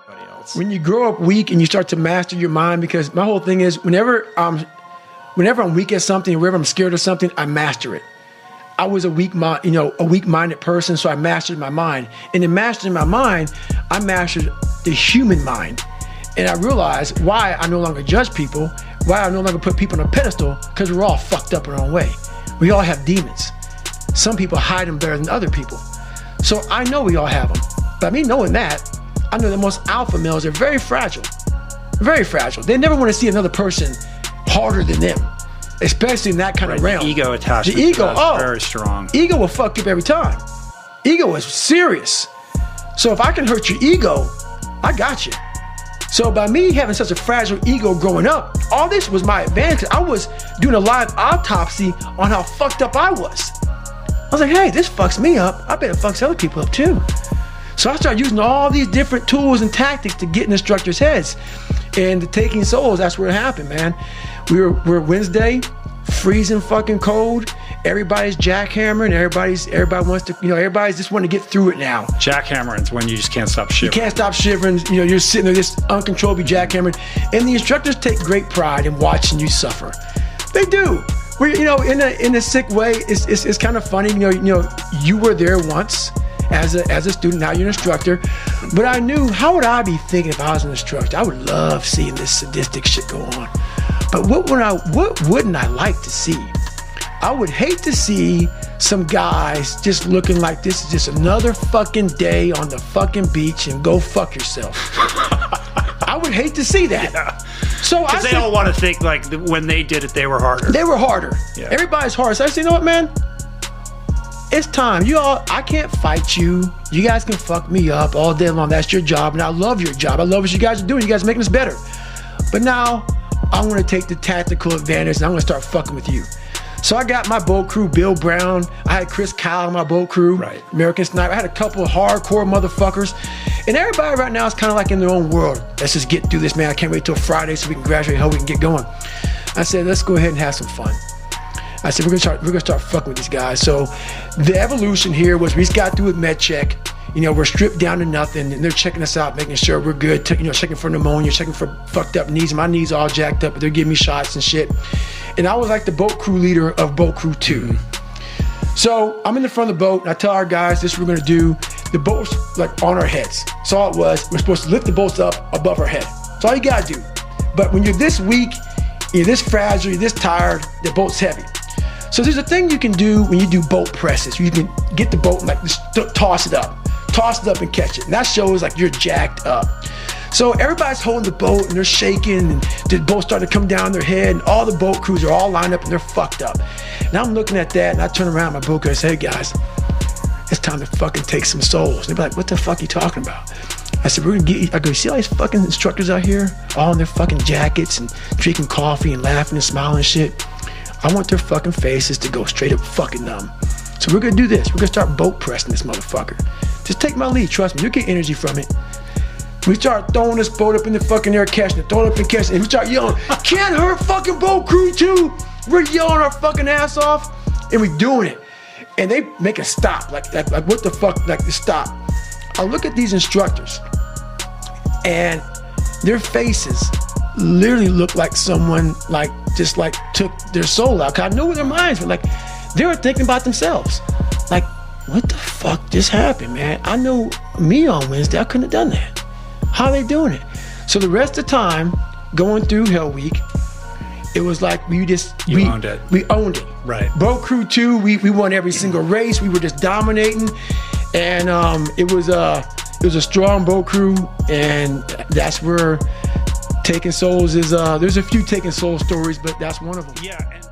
everybody else. When you grow up weak and you start to master your mind, because my whole thing is whenever I'm weak at something, whenever I'm scared of something, I master it. I was a weak-minded person, so I mastered my mind. And in mastering my mind, I mastered the human mind. And I realized why I no longer judge people, why I no longer put people on a pedestal, because we're all fucked up in our own way. We all have demons. Some people hide them better than other people. So I know we all have them. But me knowing that, I know that most alpha males are very fragile. Very fragile. They never want to see another person harder than them. Especially in that kind of realm. The ego attachment. The ego, very strong. Ego will fuck you up every time. Ego is serious. So if I can hurt your ego, I got you. So by me having such a fragile ego growing up, all this was my advantage. I was doing a live autopsy on how fucked up I was. I was like, hey, this fucks me up. I bet it fucks other people up too. So I started using all these different tools and tactics to get in instructors' heads. And the taking souls, that's where it happened, man. We're Wednesday, freezing fucking cold. Everybody's jackhammering. Everybody wants to, everybody's just wanting to get through it now. Jackhammering's when you just can't stop shivering. You can't stop shivering. You're sitting there just uncontrollably jackhammering. And the instructors take great pride in watching you suffer. They do. We're, in a sick way, it's kind of funny. You were there once as a student, now you're an instructor. But I knew, how would I be thinking if I was an instructor? I would love seeing this sadistic shit go on. But what wouldn't I like to see? I would hate to see some guys just looking like this is just another fucking day on the fucking beach and go fuck yourself. I would hate to see that. Yeah. So because they all want to think like when they did it, they were harder. They were harder. Yeah. Everybody's hard. So I said, you know what, man? It's time. I can't fight you. You guys can fuck me up all day long. That's your job, and I love your job. I love what you guys are doing. You guys are making us better. But now, I'm going to take the tactical advantage, and I'm going to start fucking with you. So I got my boat crew, Bill Brown. I had Chris Kyle on my boat crew, right. American Sniper. I had a couple of hardcore motherfuckers. And everybody right now is kind of like in their own world. Let's just get through this, man. I can't wait till Friday so we can graduate, how we can get going. I said, let's go ahead and have some fun. I said, we're gonna start fucking with these guys. So the evolution here was we just got through with med check. We're stripped down to nothing, and they're checking us out, making sure we're good. Checking for pneumonia, checking for fucked up knees. My knees all jacked up, but they're giving me shots and shit. And I was like the boat crew leader of boat crew 2. So I'm in the front of the boat, and I tell our guys, this is what we're gonna do. The boat's like on our heads. So all it was, we're supposed to lift the boats up above our head. That's all you gotta do. But when you're this weak, you're this fragile, you're this tired, the boat's heavy. So there's a thing you can do when you do boat presses. You can get the boat and like just toss it up and catch it. And that shows like you're jacked up. So everybody's holding the boat and they're shaking and the boat's starting to come down their head and all the boat crews are all lined up and they're fucked up. And I'm looking at that and I turn around my boat crew and say, hey guys, it's time to fucking take some souls. And they're like, what the fuck are you talking about? I said, we're gonna get you. I go, you see all these fucking instructors out here, all in their fucking jackets and drinking coffee and laughing and smiling and shit. I want their fucking faces to go straight up fucking numb. So we're gonna do this. We're gonna start boat pressing this motherfucker. Just take my lead, trust me, you'll get energy from it. We start throwing this boat up in the fucking air, catching it, throwing it up and catching it, and we start yelling, can't hurt fucking boat crew 2. We're yelling our fucking ass off, and we're doing it. And they make us stop, like what the fuck, like stop. I look at these instructors, and their faces literally look like someone just took their soul out. Cause I know where their minds were. Like they were thinking about themselves. Like, what the fuck just happened, man? I know me on Wednesday, I couldn't have done that. How are they doing it? So the rest of the time, going through Hell Week, it was like we owned it. We owned it. Right. Boat Crew 2, we won every single race. We were just dominating, and it was a strong boat crew, and that's where Taking Souls is. There's a few Taking Souls stories, but that's one of them. Yeah.